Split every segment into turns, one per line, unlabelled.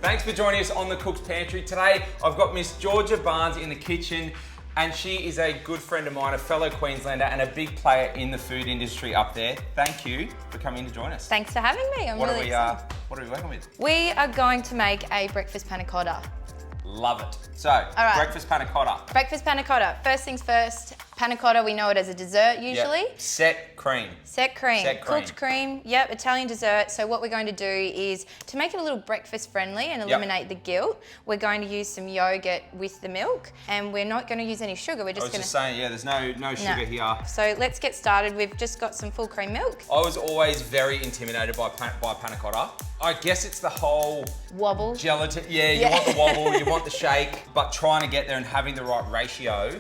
Thanks for joining us on the Cook's Pantry. Today, I've got Miss Georgia Barnes in the kitchen, and she is a good friend of mine, a fellow Queenslander, and a big player in the food industry up there. Thank you for coming to join us.
Thanks for having me. I'm really excited.
What are we working with?
We are going to make a breakfast panna cotta.
Love it. So,
right.
breakfast panna cotta.
Breakfast panna cotta. First things first, panna cotta, we know it as a dessert usually.
Yep. Set cream.
Set cream.
Set cream.
Cooked cream, yep, Italian dessert. So what we're going to do is, to make it a little breakfast friendly and eliminate the guilt, we're going to use some yogurt with the milk, and we're not going to use any sugar. We're just going to...
saying, yeah, there's no sugar here.
So let's get started. We've just got some full cream milk.
I was always very intimidated by panna cotta. I guess it's the whole...
Wobble.
Gelatin, you want the wobble, you want the shake, but trying to get there and having the right ratio.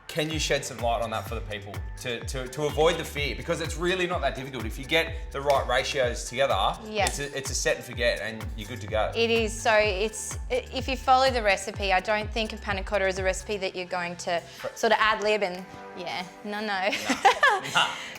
Can you shed some light on that for the people to avoid the fear? Because it's really not that difficult. If you get the right ratios together, it's a set and forget and you're good to go.
It is. So if you follow the recipe, I don't think of panna cotta as a recipe that you're going to sort of ad lib and no.
Can't be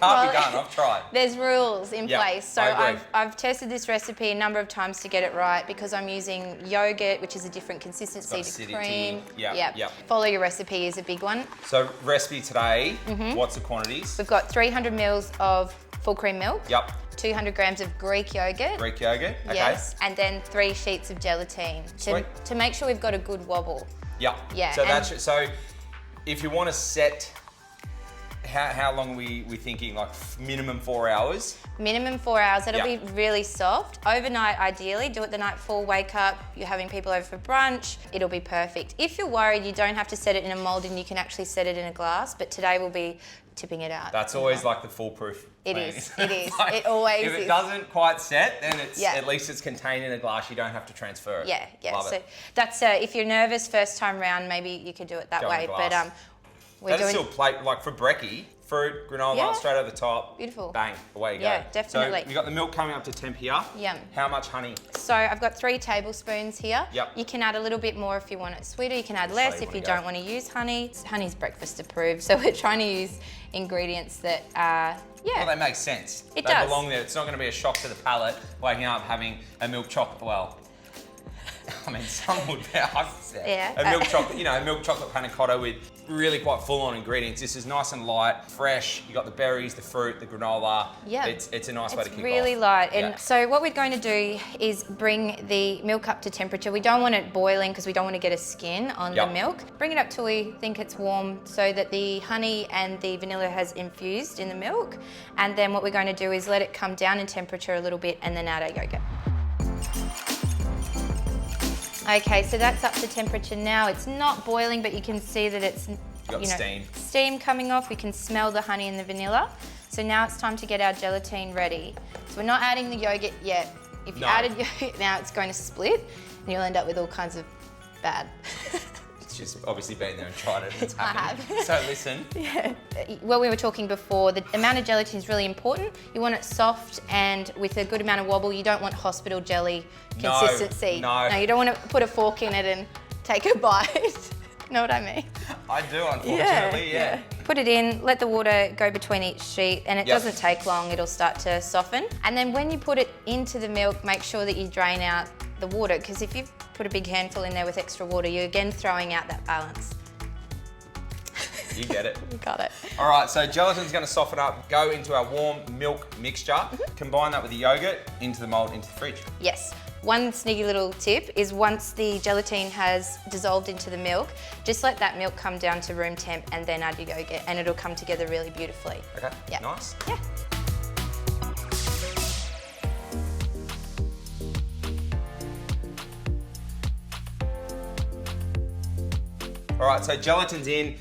done, I've tried.
There's rules in place. So
I agree.
I've tested this recipe a number of times to get it right, because I'm using yogurt, which is a different consistency to cream.
Yep.
Follow your recipe is a big one.
So recipe today, what's the quantities?
We've got 300 mils of full cream milk.
Yep.
200 grams of Greek yogurt.
Greek yogurt, okay.
Yes, and then 3 sheets of gelatine to make sure we've got a good wobble.
Yep.
Yeah.
So if you want to set, how long are we thinking? Like minimum 4 hours?
Minimum 4 hours. It'll be really soft. Overnight, ideally. Do it the night before. Wake up. You're having people over for brunch. It'll be perfect. If you're worried, you don't have to set it in a mold, and you can actually set it in a glass. But today we'll be tipping it out.
That's always like the foolproof.
It is. It is.
Like,
it always is.
If it doesn't quite set, then it's at least it's contained in a glass. You don't have to transfer it.
Yeah.
Love
So
it.
that's if you're nervous first time round, maybe you could do it that
Go in
way.
a glass.
But
That is still plate, like for brekkie, fruit, granola, straight over the top.
Beautiful.
Bang, away you go.
Yeah, definitely.
So we got the milk coming up to temp here.
Yum.
How much honey?
So I've got 3 tablespoons here.
Yep.
You can add a little bit more if you want it sweeter. You can add less if you don't want to use honey. Honey's breakfast approved, so we're trying to use ingredients that are,
Well, they make sense.
It
they
does.
belong there. It's not going to be a shock to the palate waking up having a milk chocolate. Well, I mean, some would be. A milk chocolate, a milk chocolate panna cotta with really quite full-on ingredients. This is nice and light, fresh. You got the berries, the fruit, the granola.
Yeah.
It's a nice way to kick off.
It's really light. And so what we're going to do is bring the milk up to temperature. We don't want it boiling because we don't want to get a skin on the milk. Bring it up till we think it's warm so that the honey and the vanilla has infused in the milk. And then what we're going to do is let it come down in temperature a little bit and then add our yogurt. Okay, so that's up to temperature now. It's not boiling, but you can see that it's steam coming off. We can smell the honey and the vanilla. So now it's time to get our gelatine ready. So we're not adding the yogurt yet. If you added yogurt now, it's going to split and you'll end up with all kinds of bad.
It's just obviously been there and tried it. It's
happening.
I have. So listen.
Well, we were talking before, the amount of gelatin is really important. You want it soft and with a good amount of wobble. You don't want hospital jelly consistency.
No,
you don't want to put a fork in it and take a bite. Know what I mean?
I do, unfortunately, yeah.
Put it in, let the water go between each sheet, and it doesn't take long, it'll start to soften. And then when you put it into the milk, make sure that you drain out the water, because if you've put a big handful in there with extra water, you're again throwing out that balance.
You get it.
You got it.
All right, so gelatin's going to soften up, go into our warm milk mixture, combine that with the yogurt, into the mould, into the fridge.
Yes. One sneaky little tip is once the gelatine has dissolved into the milk, just let that milk come down to room temp and then add your yogurt, and it'll come together really beautifully.
Okay, nice.
Yeah.
All right, so gelatin's in,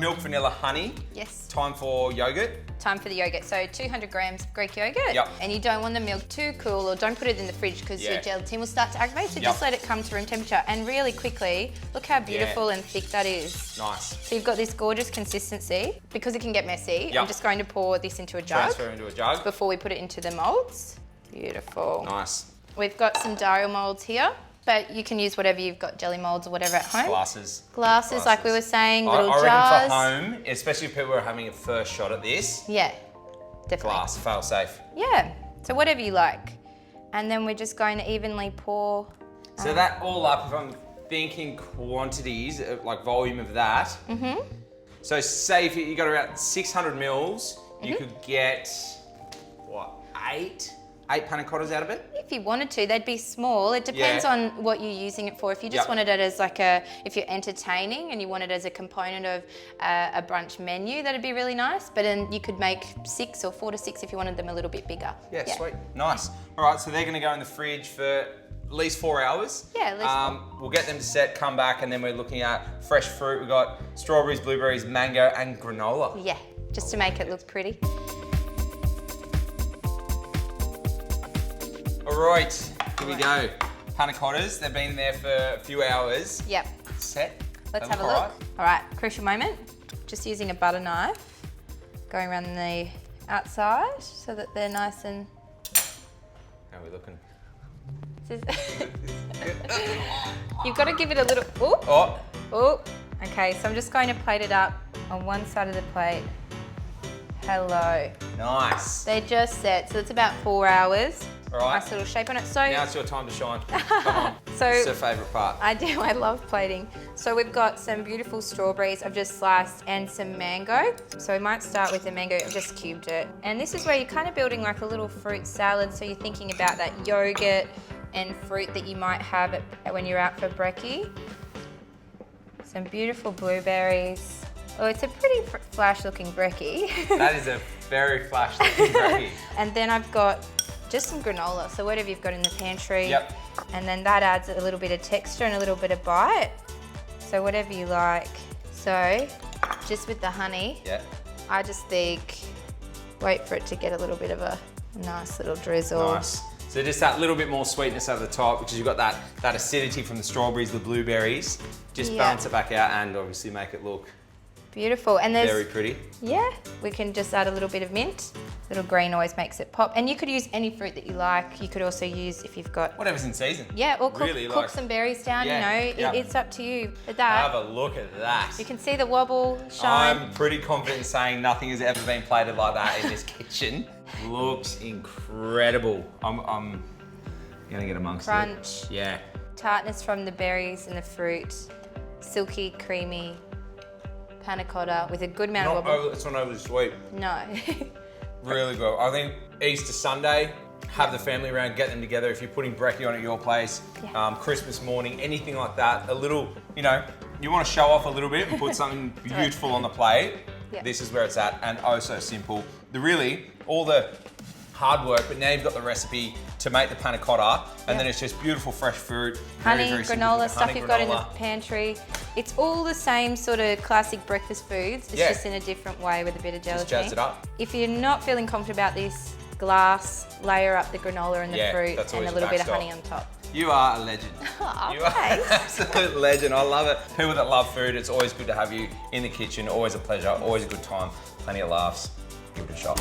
milk, vanilla, honey.
Yes.
Time for yogurt.
Time for the yogurt. So 200 grams of Greek yogurt.
Yep.
And you don't want the milk too cool, or don't put it in the fridge because your gelatin will start to aggravate. So just let it come to room temperature. And really quickly, look how beautiful and thick that is.
Nice.
So you've got this gorgeous consistency. Because it can get messy, I'm just going to pour this into a jug.
Transfer into a jug.
Before we put it into the moulds. Beautiful.
Nice.
We've got some Dario moulds here. But you can use whatever you've got, jelly moulds or whatever at home. Glasses, like we were saying, little jars.
I reckon for home, especially if people are having a first shot at this.
Yeah, definitely.
Glass, fail safe.
Yeah, so whatever you like. And then we're just going to evenly pour
So that all up, if I'm thinking quantities, like volume of that. So say if you got around 600 mils, you could get, what, eight panna cottas out of it?
If you wanted to, they'd be small. It depends on what you're using it for. If you just wanted it as like if you're entertaining and you want it as a component of a brunch menu, that'd be really nice. But then you could make 6 or 4 to 6 if you wanted them a little bit bigger.
Yeah, sweet. Nice. All right, so they're gonna go in the fridge for at least 4 hours.
Yeah, at least
we'll get them to set, come back, and then we're looking at fresh fruit. We've got strawberries, blueberries, mango, and granola.
Yeah, just to make it look pretty.
All right, here we go. Panna cottas, they've been there for a few hours.
Yep.
Set.
Let's have a look. All right, crucial moment. Just using a butter knife, going around the outside so that they're nice and...
How are we looking?
You've got to give it a little... Ooh.
Oh.
Oh. Okay, so I'm just going to plate it up on one side of the plate. Hello.
Nice.
They just set, so it's about 4 hours.
All right.
Nice little shape on it. So
now it's your time to shine. Come on.
So
it's your favourite part.
I do. I love plating. So we've got some beautiful strawberries I've just sliced and some mango. So we might start with the mango. I've just cubed it. And this is where you're kind of building like a little fruit salad. So you're thinking about that yogurt and fruit that you might have when you're out for brekkie. Some beautiful blueberries. Oh, it's a pretty flash looking brekkie.
That is a very flash looking brekkie.
And then I've got just some granola, so whatever you've got in the pantry.
Yep.
And then that adds a little bit of texture and a little bit of bite. So whatever you like. So just with the honey, I just think, wait for it to get a little bit of a nice little drizzle.
Nice. So just that little bit more sweetness over the top, because you've got that acidity from the strawberries, the blueberries. Just balance it back out and obviously make it look
beautiful. And there's
very pretty.
Yeah, we can just add a little bit of mint. Little green always makes it pop. And you could use any fruit that you like. You could also use, if you've got...
whatever's in season.
Yeah, or cook,
really
cook some berries down, you know. It's up to you. But that...
Have a look at that.
You can see the wobble, shine.
I'm pretty confident in saying nothing has ever been plated like that in this kitchen. Looks incredible. I'm gonna get amongst
crunch.
it. Yeah.
Tartness from the berries and the fruit. Silky, creamy panna cotta with a good amount of wobble.
It's not overly sweet.
No.
Really good. I think Easter Sunday, have the family around, get them together. If you're putting brekkie on at your place, Christmas morning, anything like that, a little, you know, you want to show off a little bit and put something beautiful on the plate.
Yeah.
This is where it's at, and oh so simple. All the hard work, but now you've got the recipe to make the panna cotta, and then it's just beautiful fresh fruit.
Honey,
very
granola,
simple.
stuff you've got in the pantry. It's all the same sort of classic breakfast foods. It's just in a different way with a bit of gelatin.
Just jazz it up.
If you're not feeling confident about this glass, layer up the granola and the fruit and a little bit of honey on top.
You are a legend.
Oh,
you are an absolute legend. I love it. People that love food, it's always good to have you in the kitchen. Always a pleasure. Always a good time. Plenty of laughs. Give it a shot.